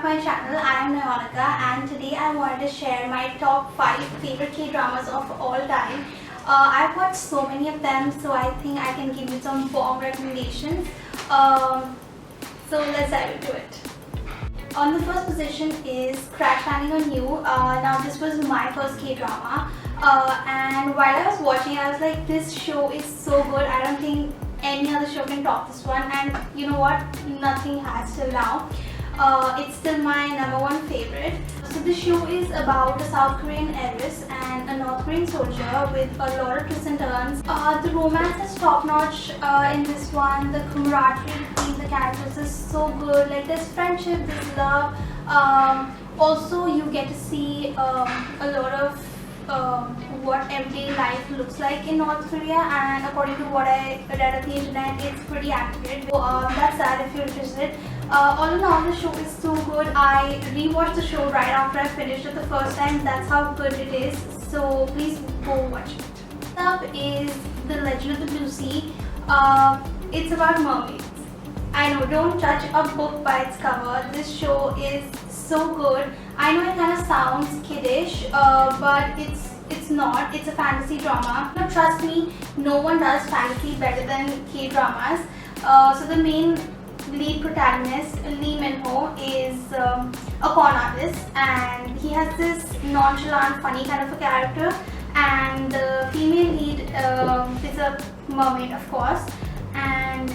my channel. I am Nayonika and today I wanted to share my top 5 favorite K-dramas of all time. I've watched so many of them, so I think I can give you some bomb recommendations. So let's dive into it. On the first position is Crash Landing on You. Now this was my first K-drama and while I was watching I was like, this show is so good. I don't think any other show can top this one, and you know what, nothing has till now. It's still my #1 favorite. So this show is about a South Korean heiress and a North Korean soldier with a lot of twists and turns. The romance is top notch in this one. The camaraderie between the characters is so good. Like there's friendship, there's love. Also you get to see a lot of what everyday life looks like in North Korea, and according to what I read on the internet, it's pretty accurate. So that's that if you're interested. All in all, the show is so good. I rewatched the show right after I finished it the first time. That's how good it is. So please go watch it. Next up is The Legend of the Blue Sea. It's about mermaids. I know, don't judge a book by its cover. This show is so good. I know it kind of sounds kiddish, but it's not. It's a fantasy drama. Now trust me, no one does fantasy better than K-dramas. So the main lead protagonist, Lee Min-ho, is a con artist, and he has this nonchalant, funny kind of a character, and the female lead is a mermaid, of course, and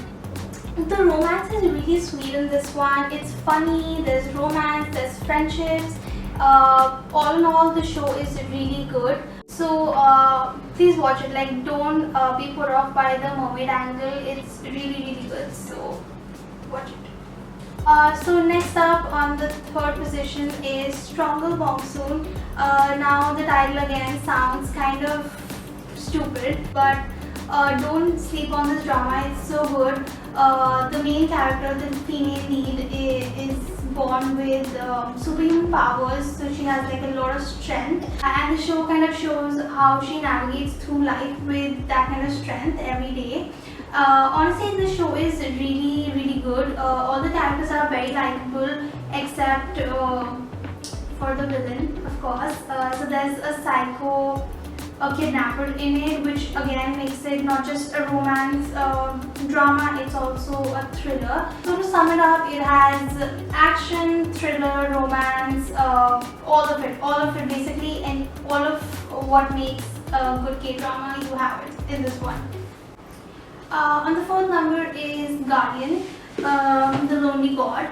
the romance is really sweet in this one. It's funny, there's romance, there's friendships. All in all, the show is really good. So please watch it. Like, don't be put off by the mermaid angle. It's really good. So watch it. So next up on the third position is Stronger Bong Soon. Now the title again sounds kind of stupid, but don't sleep on this drama. It's so good. The main character, the female lead, is born with superhuman powers, so she has like a lot of strength, and the show kind of shows how she navigates through life with that kind of strength every day. Honestly, the show is really good. All the characters are very likable except for the villain, of course. So there's a psycho kidnapper in it, which again makes it not just a romance drama, it's also a thriller. So to sum it up, it has action, thriller, romance, all of it basically, and all of what makes a good K-drama, you have it in this one. On the fourth number is Guardian, The Lonely God.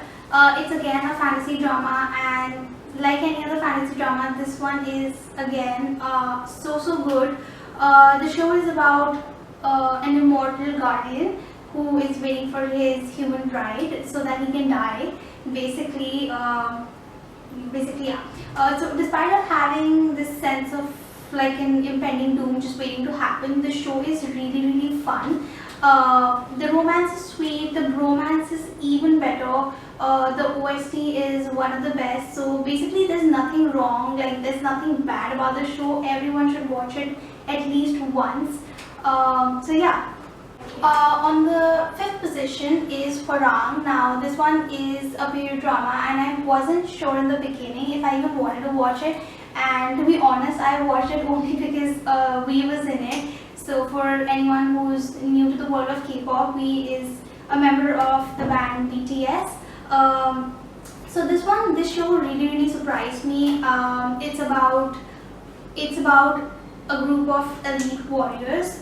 It's again a fantasy drama, and like any other fantasy drama, this one is again so good. The show is about an immortal guardian who is waiting for his human bride so that he can die. Basically, yeah. So despite of having this sense of like an impending doom just waiting to happen, the show is really fun. The romance is sweet, the bromance is even better, the OST is one of the best. So basically there's nothing wrong, like there's nothing bad about the show. Everyone should watch it at least once. So yeah. On the fifth position is Farang. Now this one is a period drama, and I wasn't sure in the beginning if I even wanted to watch it, and to be honest, I watched it only because V was in it. So for anyone who's new to the world of K-pop, V is a member of the band BTS. So this show really surprised me. It's about a group of elite warriors,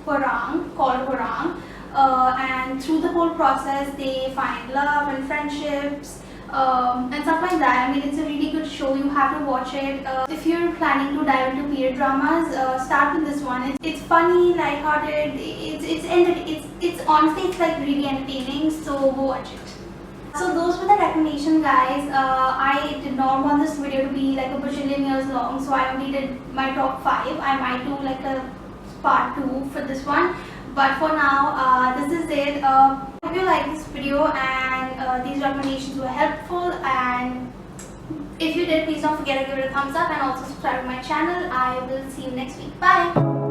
called Hwarang, and through the whole process they find love and friendships and stuff like that. I mean, it's a really good show. You have to watch it. If you're planning to dive into period dramas, start with this one. It's funny, lighthearted. It's honestly, it's like really entertaining. So go watch it. So those were the recommendations, guys. I did not want this video to be like a bajillion years long, so I only did my top 5. I might do like a part 2 for this one, but for now this is it. I hope you like this video and these recommendations were helpful, and if you did, please don't forget to give it a thumbs up and also subscribe to my channel. I will see you next week. Bye.